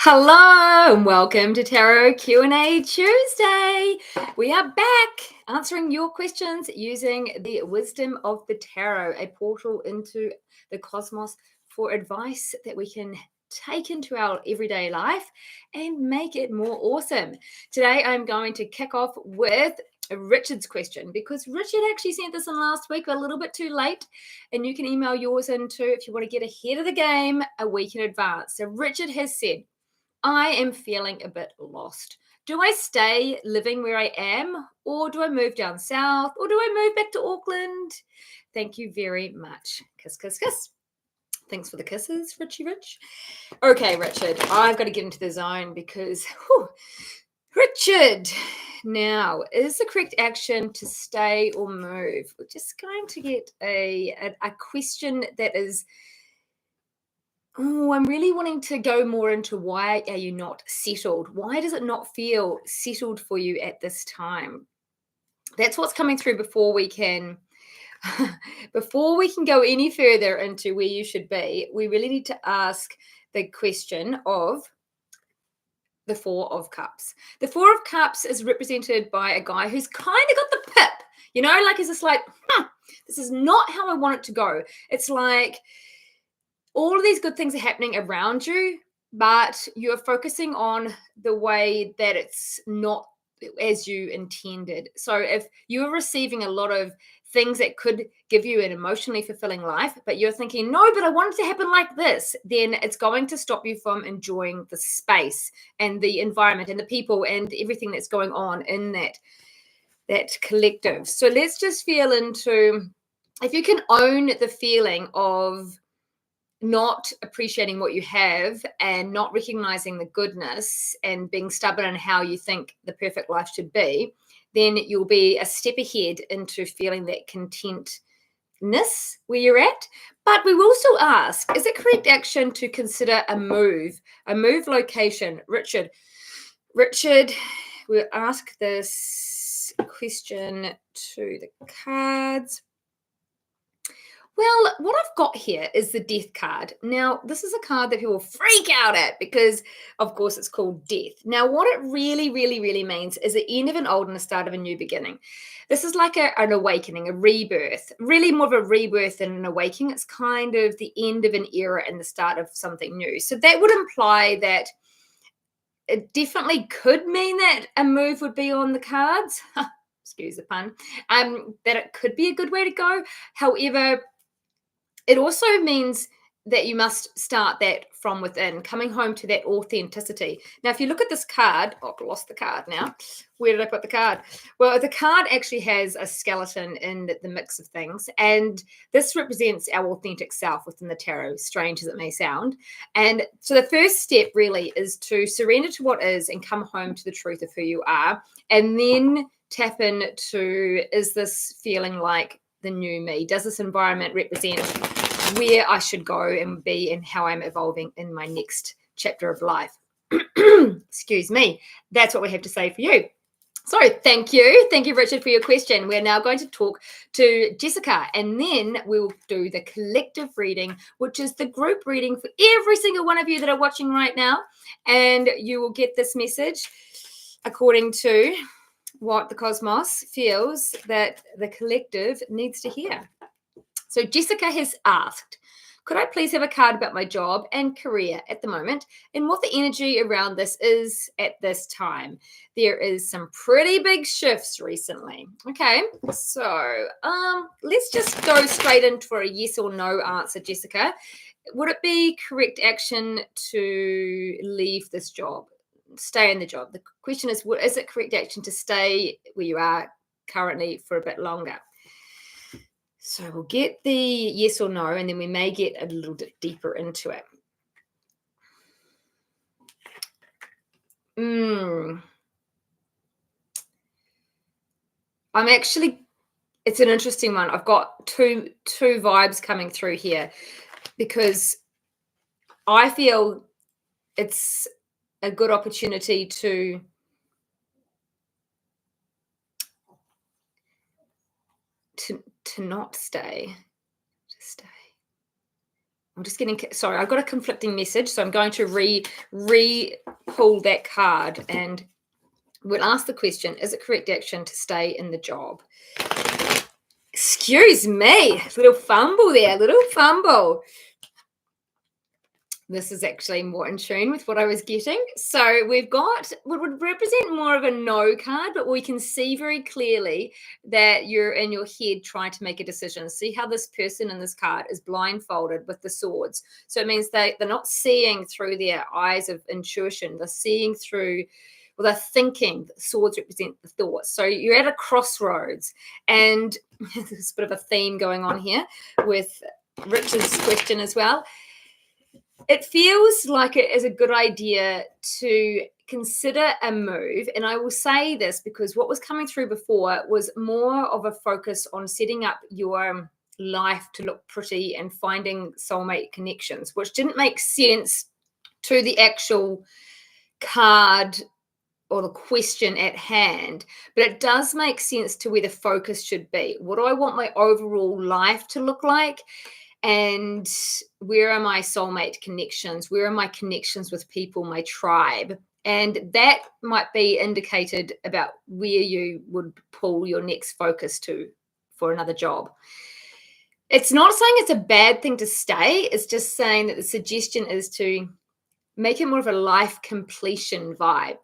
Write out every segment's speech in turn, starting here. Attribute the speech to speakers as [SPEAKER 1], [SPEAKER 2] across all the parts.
[SPEAKER 1] Hello and welcome to Tarot Q&A Tuesday. We are back answering your questions using the wisdom of the tarot, a portal into the cosmos for advice that we can take into our everyday life and make it more awesome. Today I'm going to kick off with Richard's question because Richard actually sent this in last week, a little bit too late, and you can email yours in too if you want to get ahead of the game a week in advance. So Richard has said, I am feeling a bit lost. Do I stay living where I am, or do I move down south, or do I move back to Auckland? Thank you very much. Kiss, kiss, kiss. Thanks for the kisses, Richie Rich. Okay, Richard, I've got to get into the zone because, Richard, now, is the correct action to stay or move? We're just going to get a question that is, I'm really wanting to go more into why are you not settled? Why does it not feel settled for you at this time? That's what's coming through before we can before we can go any further into where you should be. We really need to ask the question of the Four of Cups. The Four of Cups is represented by a guy who's kind of got the pip, like he's just like, this is not how I want it to go. It's like all of these good things are happening around you, but you're focusing on the way that it's not as you intended. So if you're receiving a lot of things that could give you an emotionally fulfilling life, but you're thinking, no, but I want it to happen like this, then it's going to stop you from enjoying the space and the environment and the people and everything that's going on in that collective. So let's just feel into, if you can own the feeling of not appreciating what you have and not recognizing the goodness and being stubborn in how you think the perfect life should be, then you'll be a step ahead into feeling that contentness where you're at. But we will also ask, is it correct action to consider a move location? Richard, we'll ask this question to the cards. Well, what I've got here is the Death card. Now, this is a card that people freak out at because, of course, it's called Death. Now, what it really, really, really means is the end of an old and the start of a new beginning. This is like an awakening, a rebirth, really more of a rebirth than an awakening. It's kind of the end of an era and the start of something new. So that would imply that it definitely could mean that a move would be on the cards. Excuse the pun. That it could be a good way to go. However, it also means that you must start that from within, coming home to that authenticity. Now, if you look at this card, I've lost the card now. Where did I put the card? Well, the card actually has a skeleton in the mix of things. And this represents our authentic self within the tarot, strange as it may sound. And so the first step really is to surrender to what is and come home to the truth of who you are. And then tap into, is this feeling like the new me? Does this environment represent where I should go and be and how I'm evolving in my next chapter of life? Excuse me. That's what we have to say for you. So thank you. Thank you, Richard, for your question. We're now going to talk to Jessica, and then we'll do the collective reading, which is the group reading for every single one of you that are watching right now. And you will get this message according to what the cosmos feels that the collective needs to hear. So Jessica has asked, could I please have a card about my job and career at the moment and what the energy around this is at this time? There is some pretty big shifts recently. Okay, so let's just go straight into a yes or no answer, Jessica. Would it be correct action to leave this job? Stay in the job. The question is it correct action to stay where you are currently for a bit longer? So we'll get the yes or no, and then we may get a little bit deeper into it. It's an interesting one. I've got two vibes coming through here because I feel it's a good opportunity to not stay, to stay. I'm just getting, sorry, I've got a conflicting message. So I'm going to re-pull that card, and we'll ask the question, is it correct action to stay in the job? Excuse me, little fumble there, little fumble. This is actually more in tune with what I was getting. So we've got what would represent more of a no card, but we can see very clearly that you're in your head trying to make a decision. See how this person in this card is blindfolded with the swords. So it means they're not seeing through their eyes of intuition. They're seeing through, well, they're thinking. The swords represent the thoughts. So you're at a crossroads, and there's a bit of a theme going on here with Richard's question as well. It feels like it is a good idea to consider a move. And I will say this because what was coming through before was more of a focus on setting up your life to look pretty and finding soulmate connections, which didn't make sense to the actual card or the question at hand, but it does make sense to where the focus should be. What do I want my overall life to look like? And where are my soulmate connections? Where are my connections with people, my tribe? And that might be indicated about where you would pull your next focus to for another job. It's not saying it's a bad thing to stay. It's just saying that the suggestion is to make it more of a life completion vibe.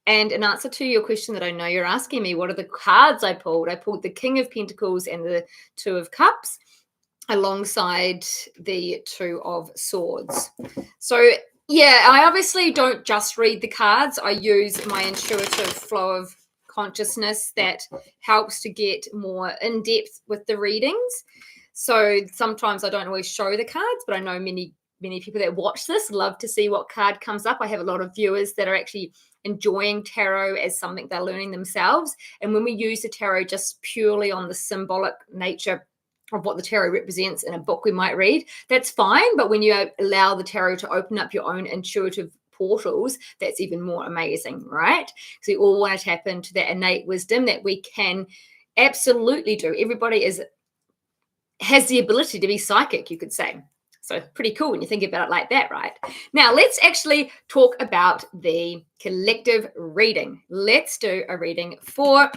[SPEAKER 1] And in answer to your question that I know you're asking me, what are the cards I pulled? I pulled the King of Pentacles and the Two of Cups, alongside the Two of Swords. So yeah, I obviously don't just read the cards. I use my intuitive flow of consciousness that helps to get more in depth with the readings. So sometimes I don't always show the cards, but I know many people that watch this love to see what card comes up. I have a lot of viewers that are actually enjoying tarot as something they're learning themselves. And when we use the tarot just purely on the symbolic nature of what the tarot represents in a book we might read, that's fine. But when you allow the tarot to open up your own intuitive portals, that's even more amazing, right? Because we all want to tap into that innate wisdom that we can absolutely do. Everybody has the ability to be psychic, you could say. So pretty cool when you think about it like that, right? Now, let's actually talk about the collective reading. Let's do a reading for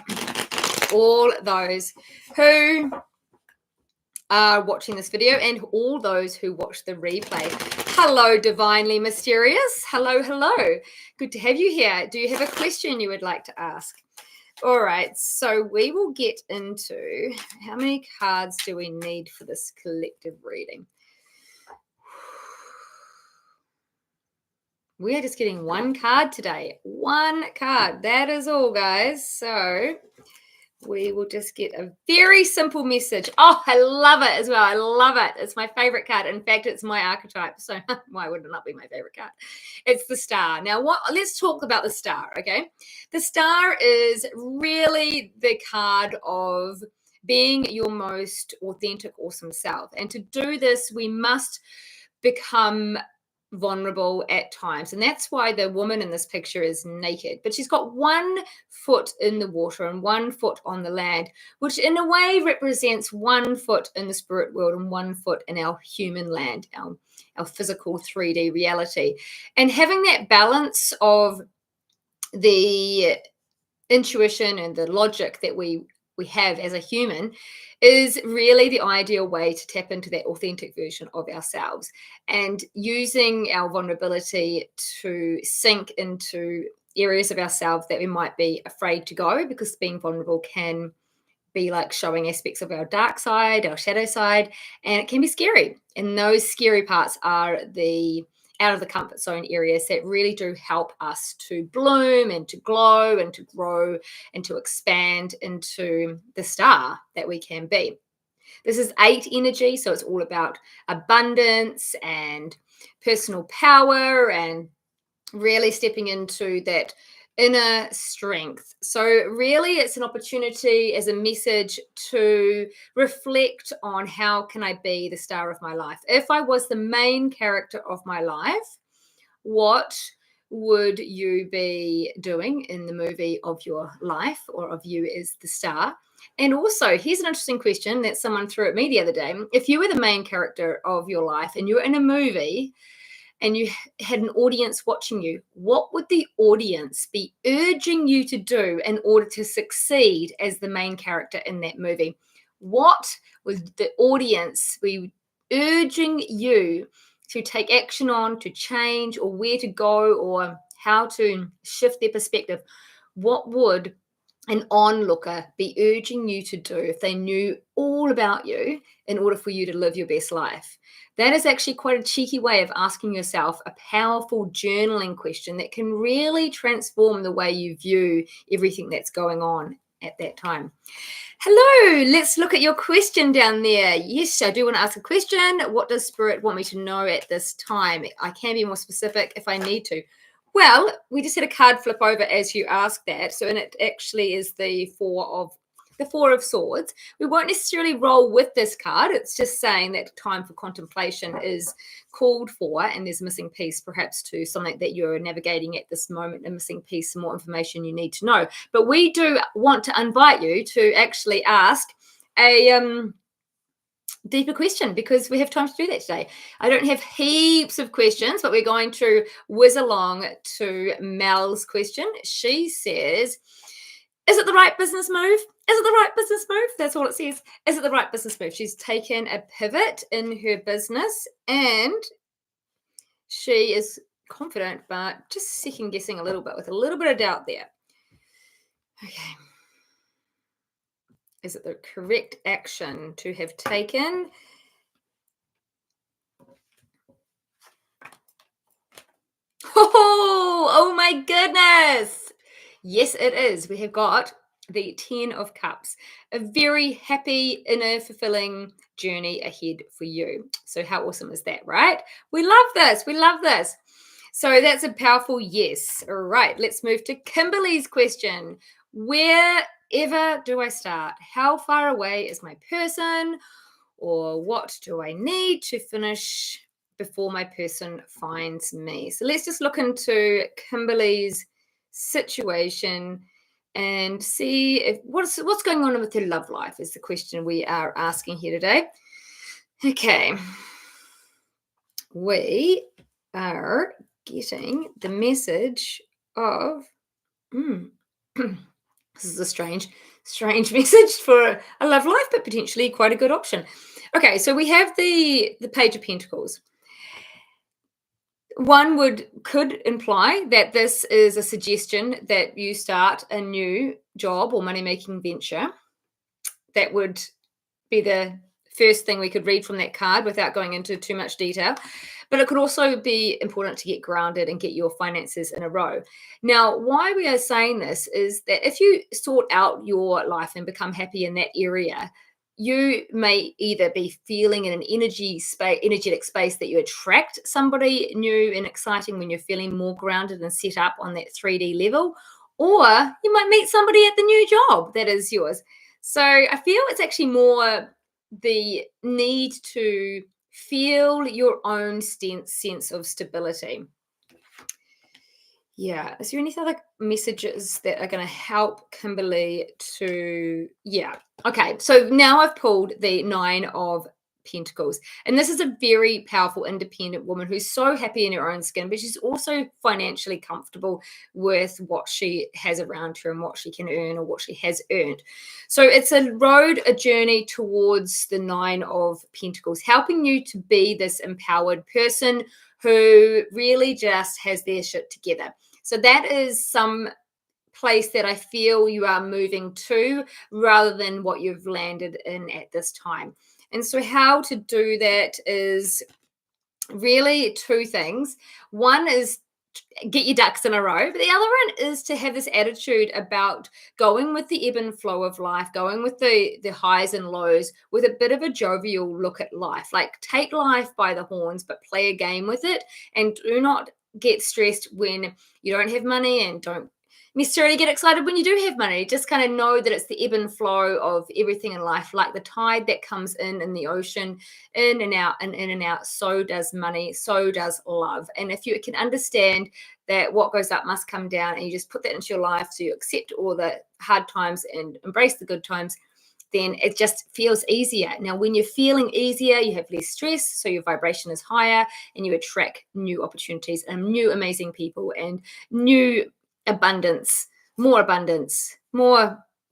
[SPEAKER 1] all those who are watching this video and all those who watch the replay. Hello, Divinely Mysterious. Hello, hello. Good to have you here. Do you have a question you would like to ask? All right, so we will get into how many cards do we need for this collective reading. We are just getting one card today. One card. That is all, guys. So we will just get a very simple message. Oh, I love it as well. I love it. It's my favorite card. In fact, it's my archetype. So why would it not be my favorite card? It's the Star. Now, let's talk about the Star, okay? The Star is really the card of being your most authentic, awesome self. And to do this, we must become vulnerable at times, and that's why the woman in this picture is naked, but she's got one foot in the water and one foot on the land, which in a way represents one foot in the spirit world and one foot in our human land, our physical 3D reality. And having that balance of the intuition and the logic that we have as a human is really the ideal way to tap into that authentic version of ourselves, and using our vulnerability to sink into areas of ourselves that we might be afraid to go, because being vulnerable can be like showing aspects of our dark side, our shadow side, and it can be scary. And those scary parts are the out of the comfort zone areas that really do help us to bloom and to glow and to grow and to expand into the star that we can be. This is 8 energy, so it's all about abundance and personal power and really stepping into that inner strength. So really it's an opportunity as a message to reflect on how can I be the star of my life. If I was the main character of my life, what would you be doing in the movie of your life or of you as the star? And also, here's an interesting question that someone threw at me the other day. If you were the main character of your life and you were in a movie and you had an audience watching you, what would the audience be urging you to do in order to succeed as the main character in that movie? What would the audience be urging you to take action on, to change, or where to go, or how to shift their perspective? What would an onlooker be urging you to do if they knew all about you in order for you to live your best life? That is actually quite a cheeky way of asking yourself a powerful journaling question that can really transform the way you view everything that's going on at that time. Hello, let's look at your question down there. Yes, I do want to ask a question. What does Spirit want me to know at this time? I can be more specific if I need to. Well, we just had a card flip over as you asked that. So, and it actually is the Four of Swords. We won't necessarily roll with this card. It's just saying that time for contemplation is called for, and there's a missing piece, perhaps to something that you're navigating at this moment, a missing piece, some more information you need to know. But we do want to invite you to actually ask a deeper question because we have time to do that today. I don't have heaps of questions, but we're going to whiz along to Mel's question. She says, is it the right business move? Is it the right business move? That's all it says. Is it the right business move? She's taken a pivot in her business and she is confident, but just second guessing a little bit with a little bit of doubt there. Okay. Is it the correct action to have taken? Oh my goodness. Yes, it is. We have got the 10 of Cups, a very happy, inner, fulfilling journey ahead for you. So how awesome is that, right? We love this. We love this. So that's a powerful yes. All right, let's move to Kimberly's question. Wherever do I start? How far away is my person? Or what do I need to finish before my person finds me? So let's just look into Kimberly's situation and see if what's going on with her love life is the question we are asking here today. Okay. We are getting the message of this is a strange message for a love life, but potentially quite a good option. Okay, so we have the Page of Pentacles. One could imply that this is a suggestion that you start a new job or money-making venture. That would be the first thing we could read from that card without going into too much detail. But it could also be important to get grounded and get your finances in a row. Now, why we are saying this is that if you sort out your life and become happy in that area, you may either be feeling in an energetic space that you attract somebody new and exciting when you're feeling more grounded and set up on that 3D level, or you might meet somebody at the new job that is yours. So I feel it's actually more the need to feel your own sense of stability. Yeah. Is there any other messages that are going to help Kimberly to, yeah. Okay. So now I've pulled the 9 of Pentacles. And this is a very powerful, independent woman who's so happy in her own skin, but she's also financially comfortable with what she has around her and what she can earn or what she has earned. So it's a road, a journey towards the 9 of Pentacles, helping you to be this empowered person who really just has their shit together. So that is some place that I feel you are moving to rather than what you've landed in at this time. And so how to do that is really 2 things. One is get your ducks in a row, but the other one is to have this attitude about going with the ebb and flow of life, going with the highs and lows with a bit of a jovial look at life. Like take life by the horns, but play a game with it, and do not get stressed when you don't have money and don't necessarily get excited when you do have money. Just kind of know that it's the ebb and flow of everything in life, like the tide that comes in the ocean, in and out and in and out. So does money, so does love. And if you can understand that what goes up must come down, and you just put that into your life, so you accept all the hard times and embrace the good times, then it just feels easier. Now, when you're feeling easier, you have less stress, so your vibration is higher, and you attract new opportunities and new amazing people and new abundance, more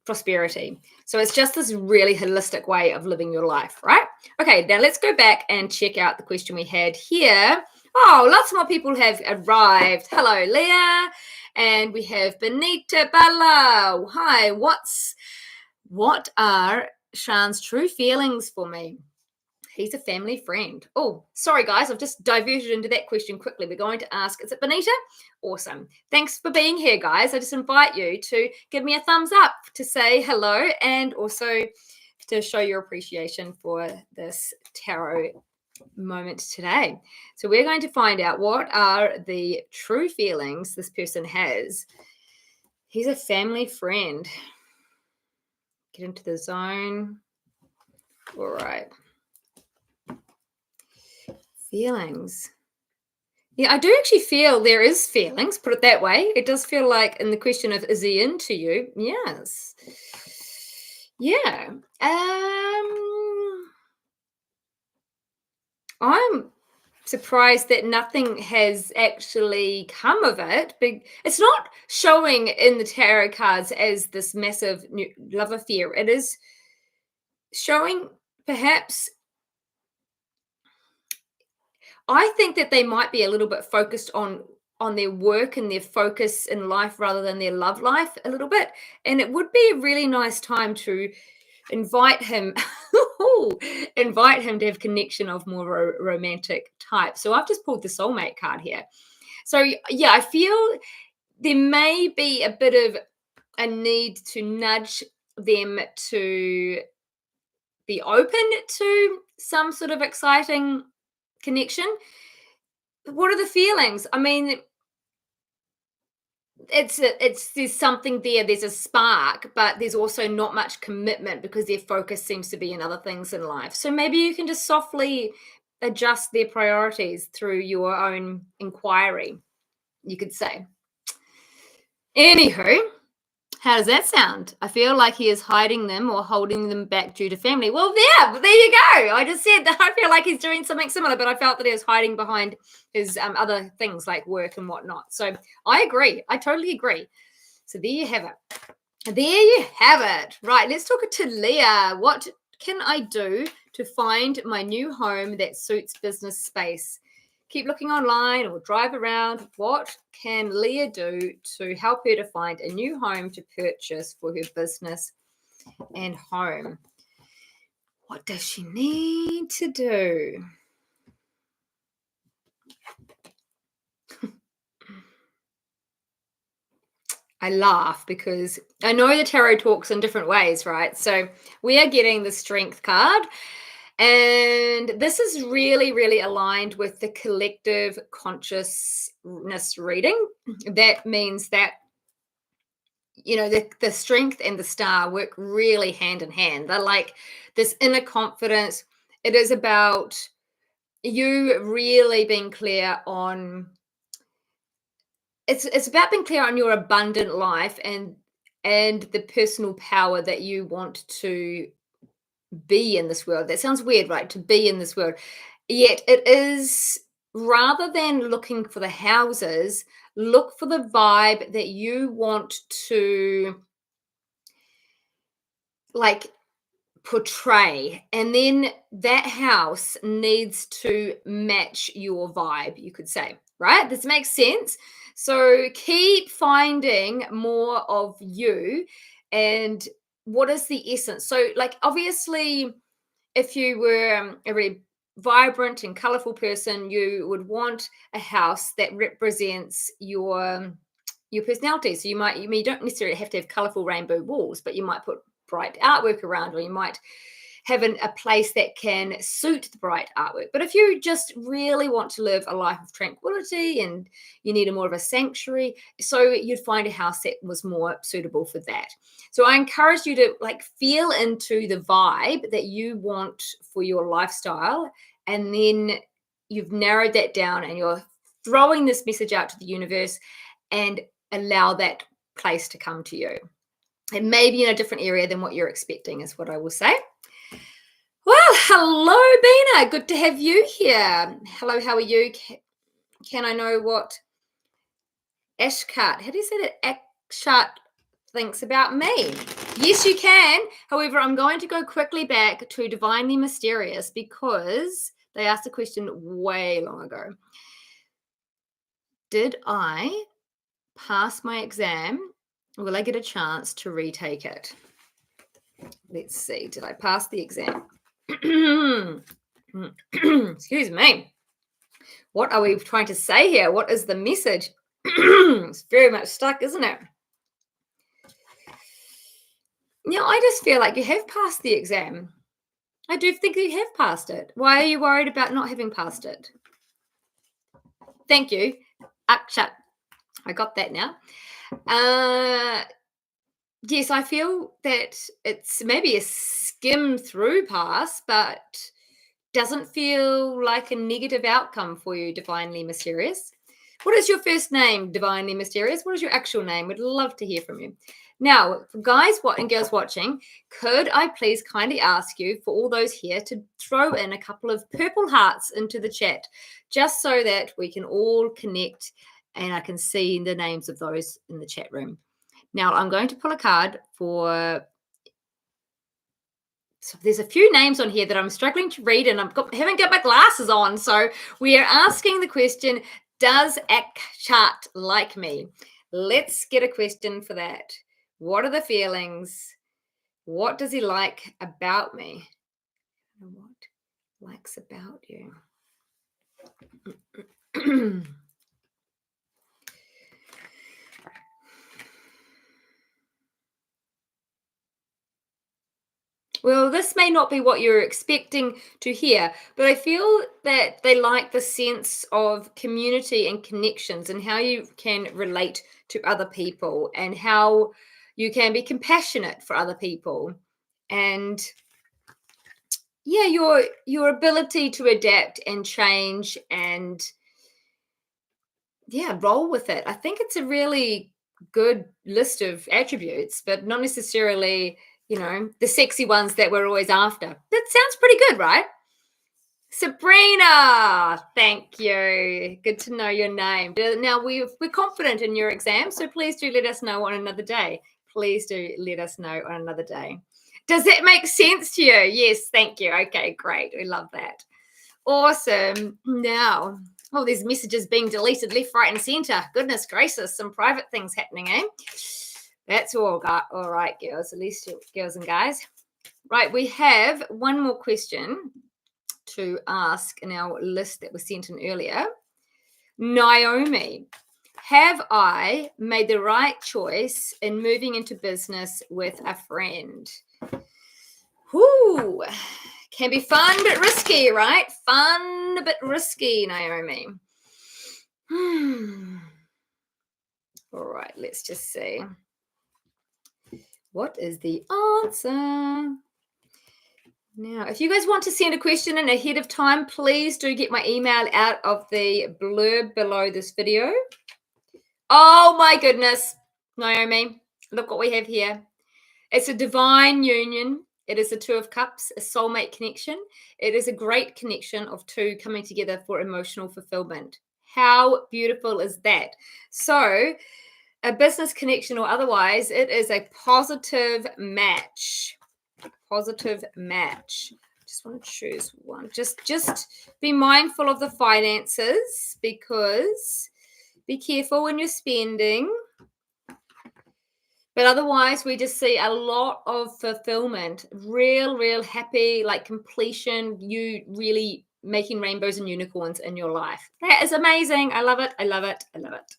[SPEAKER 1] prosperity. So it's just this really holistic way of living your life, right? Okay, now let's go back and check out the question we had here. Oh, lots more people have arrived. Hello, Leah. And we have Benita Bala. Hi, what are Sean's true feelings for me? He's a family friend. Oh, sorry, guys. I've just diverted into that question quickly. We're going to ask, is it Benita? Awesome. Thanks for being here, guys. I just invite you to give me a thumbs up to say hello and also to show your appreciation for this tarot moment today. So we're going to find out what are the true feelings this person has. He's a family friend. Get into the zone. All right. Feelings. Yeah, I do actually feel there is feelings, put it that way. It does feel like in the question of is he into you? Yes. Yeah. I'm surprised that nothing has actually come of it. But it's not showing in the tarot cards as this massive love affair. It is showing perhaps, I think that they might be a little bit focused on their work and their focus in life rather than their love life a little bit. And it would be a really nice time to invite him invite him to have connection of more romantic type. So I've just pulled the soulmate card here. So yeah, I feel there may be a bit of a need to nudge them to be open to some sort of exciting connection. What are the feelings? I mean, there's something there. There's a spark, but there's also not much commitment because their focus seems to be in other things in life. So maybe you can just softly adjust their priorities through your own inquiry, you could say. Anywho, how does that sound? I feel like he is hiding them or holding them back due to family. Well, yeah, there you go. I just said that I feel like he's doing something similar, but I felt that he was hiding behind his other things like work and whatnot. So I agree. I totally agree. So there you have it. There you have it. Right, let's talk to Leah. What can I do to find my new home that suits business space? Keep looking online or drive around. What can Leah do to help her to find a new home to purchase for her business and home? What does she need to do? I laugh because I know the tarot talks in different ways, right? So we are getting the Strength card. And this is really, really aligned with the collective consciousness reading. That means that, you know, the strength and the star work really hand in hand. They're like this inner confidence. It is about you really being clear on, it's about being clear on your abundant life and the personal power that you want to be in this world. That sounds weird, right? To be in this world. Yet it is, rather than looking for the houses, look for the vibe that you want to like portray. And then that house needs to match your vibe, you could say, right? This makes sense. So keep finding more of you and what is the essence. So like obviously if you were a really vibrant and colorful person, you would want a house that represents your personality. So you don't necessarily have to have colorful rainbow walls, but you might put bright artwork around, or you might have a place that can suit the bright artwork. But if you just really want to live a life of tranquility and you need a more of a sanctuary, so you'd find a house that was more suitable for that. So I encourage you to like feel into the vibe that you want for your lifestyle, and then you've narrowed that down and you're throwing this message out to the universe and allow that place to come to you. It may be in a different area than what you're expecting, is what I will say. Well, hello, Bina. Good to have you here. Hello, how are you? Can I know what Ashkat, how do you say that? Ashkat thinks about me? Yes, you can. However, I'm going to go quickly back to Divinely Mysterious because they asked a question way long ago. Did I pass my exam? Will I get a chance to retake it? Let's see. Did I pass the exam? Excuse me. What are we trying to say here? What is the message? It's very much stuck, isn't it? Yeah, I just feel like you have passed the exam. I do think you have passed it. Why are you worried about not having passed it? Thank you. Akshat. I got that now. Yes, I feel that it's maybe a skim through pass, but doesn't feel like a negative outcome for you, Divinely Mysterious. What is your first name, Divinely Mysterious? What is your actual name? We'd love to hear from you. Now, guys and girls watching, could I please kindly ask you, for all those here, to throw in a couple of purple hearts into the chat, just so that we can all connect and I can see the names of those in the chat room. Now, I'm going to pull a card for... So there's a few names on here that I'm struggling to read, and haven't got my glasses on. So we are asking the question, does Akshat like me? Let's get a question for that. What are the feelings? What does he like about me? What likes about you? Well, this may not be what you're expecting to hear, but I feel that they like the sense of community and connections and how you can relate to other people and how you can be compassionate for other people. And yeah, your ability to adapt and change and yeah, roll with it. I think it's a really good list of attributes, but not necessarily, the sexy ones that we're always after. That sounds pretty good, right? Sabrina, thank you. Good to know your name. Now, we're confident in your exam, so please do let us know on another day. Please do let us know on another day. Does that make sense to you? Yes, thank you. Okay, great. We love that. Awesome. Now, there's messages being deleted left, right, and center. Goodness gracious, some private things happening, eh? That's all right, girls, at least girls and guys. Right, we have one more question to ask in our list that was sent in earlier. Naomi, have I made the right choice in moving into business with a friend? Whoo, can be fun but risky, right? Fun but risky, Naomi. All right, let's just see. What is the answer? Now, if you guys want to send a question in ahead of time, please do get my email out of the blurb below this video. Oh my goodness, Naomi, look what we have here. It's a divine union. It is a Two of Cups, a soulmate connection. It is a great connection of two coming together for emotional fulfillment. How beautiful is that? So, a business connection or otherwise, it is a positive match. Positive match. Just want to choose one. Just be mindful of the finances, because be careful when you're spending. But otherwise, we just see a lot of fulfillment, real happy, like completion, you really making rainbows and unicorns in your life. That is amazing. I love it. I love it. I love it.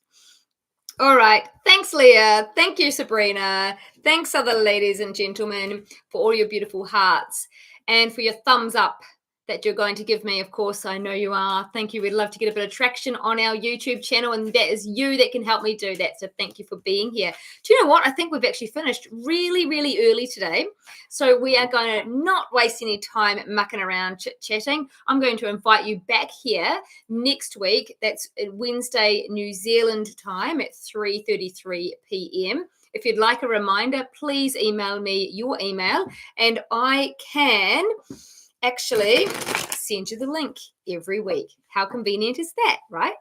[SPEAKER 1] All right. Thanks, Leah. Thank you, Sabrina. Thanks, other ladies and gentlemen, for all your beautiful hearts. and for your thumbs up that you're going to give me. Of course, I know you are. Thank you. We'd love to get a bit of traction on our YouTube channel, and that is you that can help me do that. So thank you for being here. Do you know what? I think we've actually finished really, really early today. So we are going to not waste any time mucking around chit-chatting. I'm going to invite you back here next week. That's Wednesday, New Zealand time at 3:33 p.m. If you'd like a reminder, please email me your email and I can actually send you the link every week. How convenient is that, right?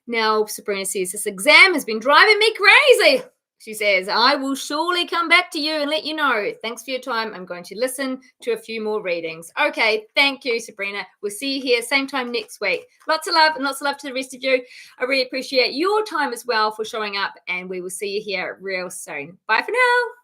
[SPEAKER 1] Now, Sabrina says, this exam has been driving me crazy. She says, I will surely come back to you and let you know. Thanks for your time. I'm going to listen to a few more readings. Okay, thank you, Sabrina. We'll see you here same time next week. Lots of love and lots of love to the rest of you. I really appreciate your time as well for showing up, and we will see you here real soon. Bye for now.